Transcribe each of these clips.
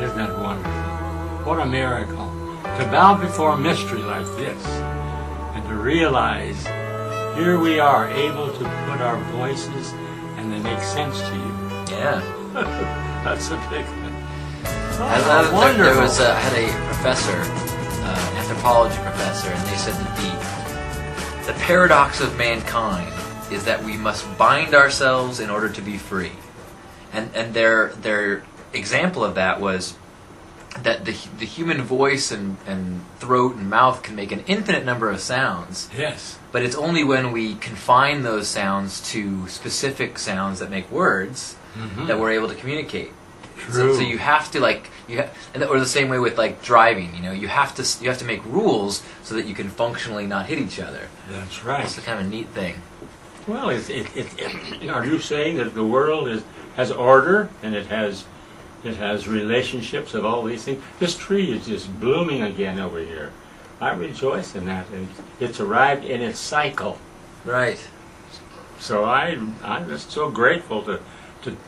Isn't that wonderful? What a miracle. To bow before a mystery like this and to realize here we are able to put our voices and they make sense to you. Yeah. That's a big thing. I love that there was I had a professor, anthropology professor, and they said that the paradox of mankind is that we must bind ourselves in order to be free. And their example of that was that the human voice and throat and mouth can make an infinite number of sounds. Yes. But it's only when we confine those sounds to specific sounds that make words that we're able to communicate. True. So you have to or the same way with like driving. You know, you have to make rules so that you can functionally not hit each other. That's right. That's a kind of a neat thing. Well, are you saying that the world has order and it has relationships of all these things? This tree is just blooming again over here. I rejoice in that. And it's arrived in its cycle. Right. So I'm just so grateful to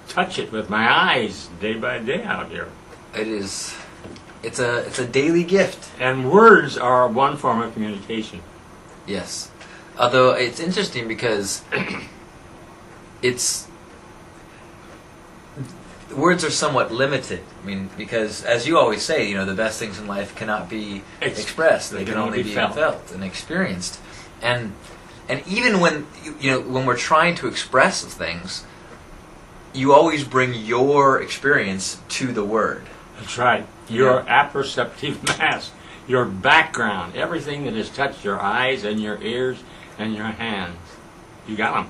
touch it with my eyes day by day out here. It is. It's a daily gift. And words are one form of communication. Yes. Although it's interesting because words are somewhat limited. I mean, because as you always say, you know, the best things in life cannot be expressed; they can only be felt and experienced. And even when when we're trying to express things, you always bring your experience to the word. That's right. Your apperceptive mass, your background, everything that has touched your eyes and your ears and your hands, you got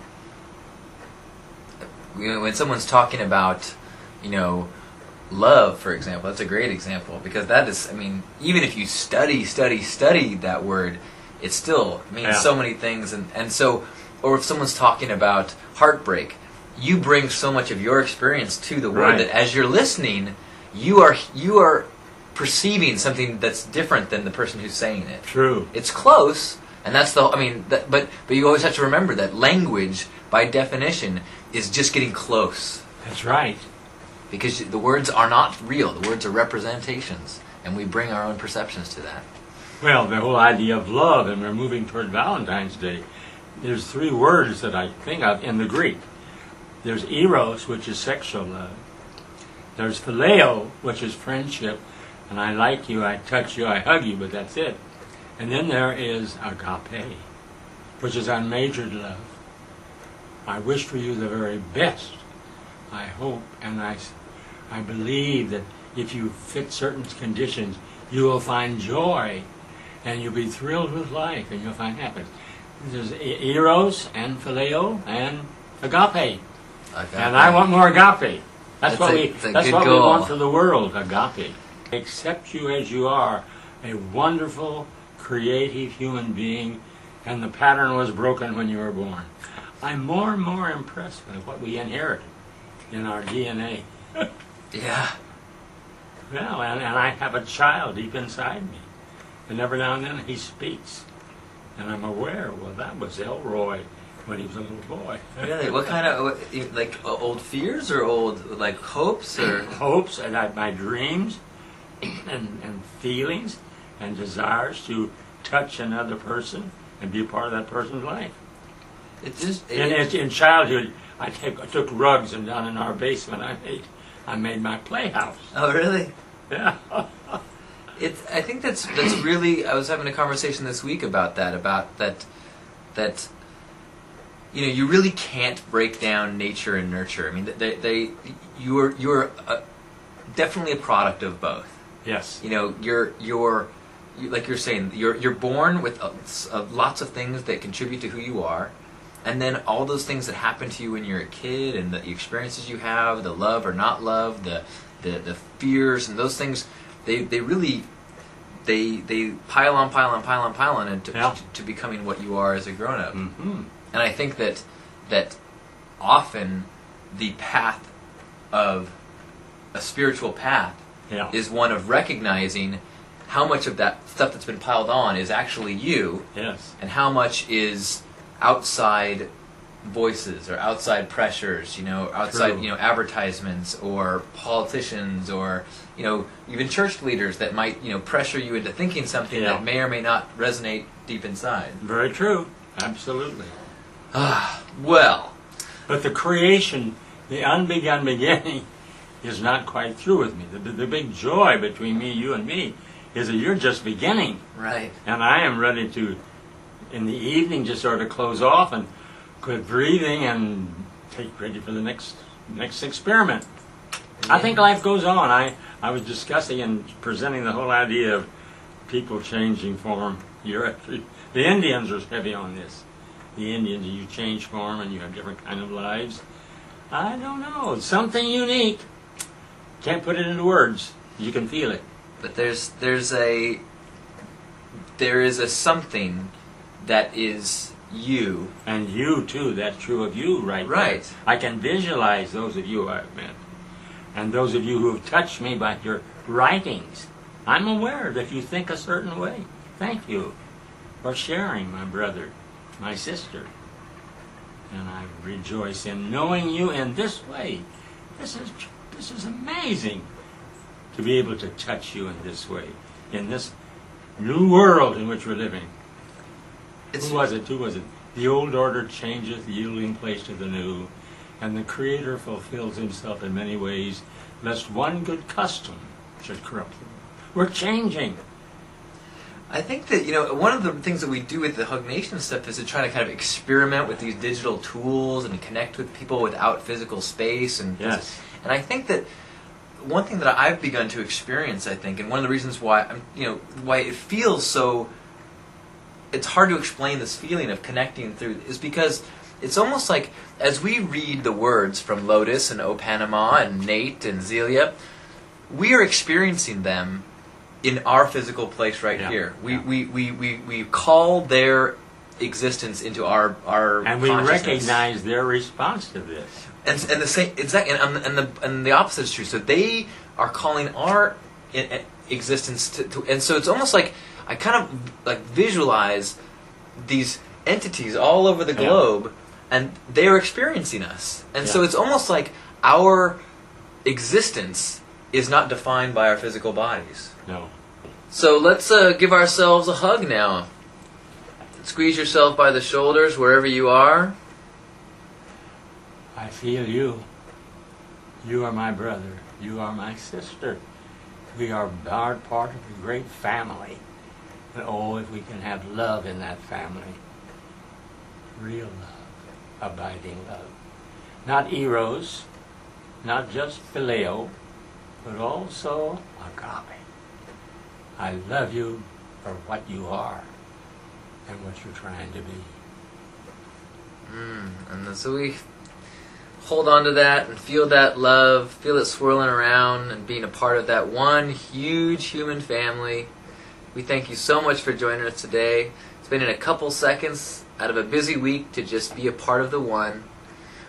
them. When someone's talking about, love, for example, that's a great example, because that is, I mean, even if you study that word, it still means so many things, and so, or if someone's talking about heartbreak, you bring so much of your experience to the word that as you're listening, you are perceiving something that's different than the person who's saying it. True. It's close, and that's but you always have to remember that language, by definition, is just getting close. That's right. Because the words are not real. The words are representations, and we bring our own perceptions to that. Well, the whole idea of love, and we're moving toward Valentine's Day, there's 3 words that I think of in the Greek. There's eros, which is sexual love. There's phileo, which is friendship, and I like you, I touch you, I hug you, but that's it. And then there is agape, which is unmeasured love. I wish for you the very best. I hope and I believe that if you fit certain conditions, you will find joy and you'll be thrilled with life and you'll find happiness. There's eros and phileo and agape. And I want more agape. That's what we want for the world, agape. Accept you as you are, a wonderful, creative human being, and the pattern was broken when you were born. I'm more and more impressed with what we inherit in our DNA. Yeah. Well, and I have a child deep inside me. And every now and then he speaks. And I'm aware, well, that was Elroy when he was a little boy. Really? What kind of, like old fears or old, like, hopes? Or hopes and my dreams and feelings and desires to touch another person and be a part of that person's life. In childhood, I took rugs and down in our basement I made my playhouse. Oh, really? Yeah. I think that's really. I was having a conversation this week about that. You really can't break down nature and nurture. I mean, you're definitely a product of both. Yes. You're like you're saying, you're born with lots of things that contribute to who you are. And then all those things that happen to you when you're a kid, and the experiences you have, the love or not love, the fears, and those things, they really pile on into becoming what you are as a grown up. Mm-hmm. And I think that often the path of a spiritual path is one of recognizing how much of that stuff that's been piled on is actually you, yes, and how much is outside voices or outside pressures, outside, True. advertisements or politicians or, even church leaders that might, pressure you into thinking something Yeah. that may or may not resonate deep inside. Very true. Absolutely. Well, But the creation, the unbegun beginning, is not quite through with me. The big joy between you and me is that you're just beginning. right. And I am ready to, in the evening, just sort of close off and quit breathing and take ready for the next experiment. I think life goes on. I was discussing and presenting the whole idea of people changing form. The Indians are heavy on this. The Indians, you change form and you have different kind of lives. I don't know. It's something unique. Can't put it into words. You can feel it. But there is a something that is you. And you too. That's true of you, right? Right. There. I can visualize those of you I've met, and those of you who have touched me by your writings. I'm aware that you think a certain way. Thank you for sharing, my brother, my sister. And I rejoice in knowing you in this way. This is amazing to be able to touch you in this way, in this new world in which we're living. Who was it? The old order changeth, yielding place to the new, and the Creator fulfills himself in many ways, lest one good custom should corrupt them. We're changing. I think that, one of the things that we do with the Hug Nation stuff is to try to kind of experiment with these digital tools and connect with people without physical space. And Yes. And I think that one thing that I've begun to experience, I think, and one of the reasons why why it feels so, it's hard to explain this feeling of connecting through, is because it's almost like as we read the words from Lotus and O Panama and Nate and Zelia, we are experiencing them in our physical place right here. We call their existence into our And we consciousness. recognize their response to this. And the same exactly, and the opposite is true. So they are calling our existence to, and so it's almost like I kind of like visualize these entities all over the globe, and they are experiencing us, and so it's almost like our existence is not defined by our physical bodies. No. So let's give ourselves a hug now. Squeeze yourself by the shoulders wherever you are. I feel you. You are my brother. You are my sister. We are part of a great family. And oh, if we can have love in that family. Real love. Abiding love. Not eros, not just phileo, but also agape. I love you for what you are and what you're trying to be. And so we hold on to that and feel that love, feel it swirling around and being a part of that one huge human family. We thank you so much for joining us today. Spending a couple seconds out of a busy week to just be a part of the one.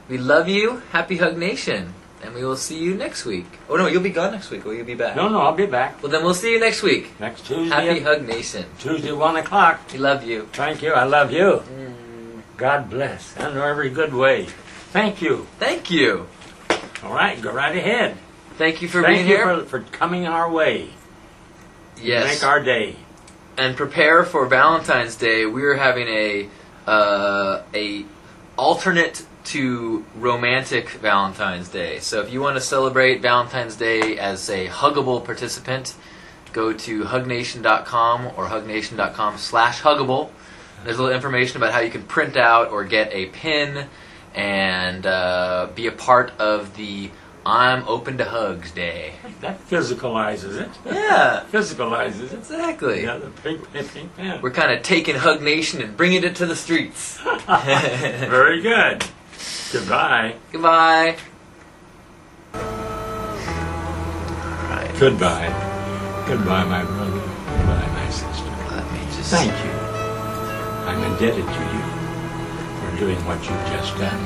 We love you. Happy Hug Nation. And we will see you next week. Oh no, you'll be gone next week, or you'll be back? No, I'll be back. Well then we'll see you next week. Next Tuesday. Happy Hug Nation. Tuesday, 1 o'clock. We love you. Thank you. I love you. God bless. And every good way. Thank you. Thank you. All right, go right ahead. Thank you for Thank being you here. for coming our way. Yes. Make our day. And prepare for Valentine's Day. We're having a alternate to romantic Valentine's Day. So if you want to celebrate Valentine's Day as a Huggable participant, go to hugnation.com or hugnation.com/huggable. There's a little information about how you can print out or get a pin and be a part of the I'm Open to Hugs Day. That physicalizes it. Yeah. Physicalizes it. Exactly. Yeah, the pink pen. We're kind of taking Hug Nation and bringing it to the streets. Very good. Goodbye. Goodbye. Goodbye. Goodbye, my brother. Goodbye, my sister. Let me just... Thank you. I'm indebted to you for doing what you've just done.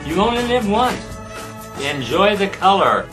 You only live once. Enjoy the color.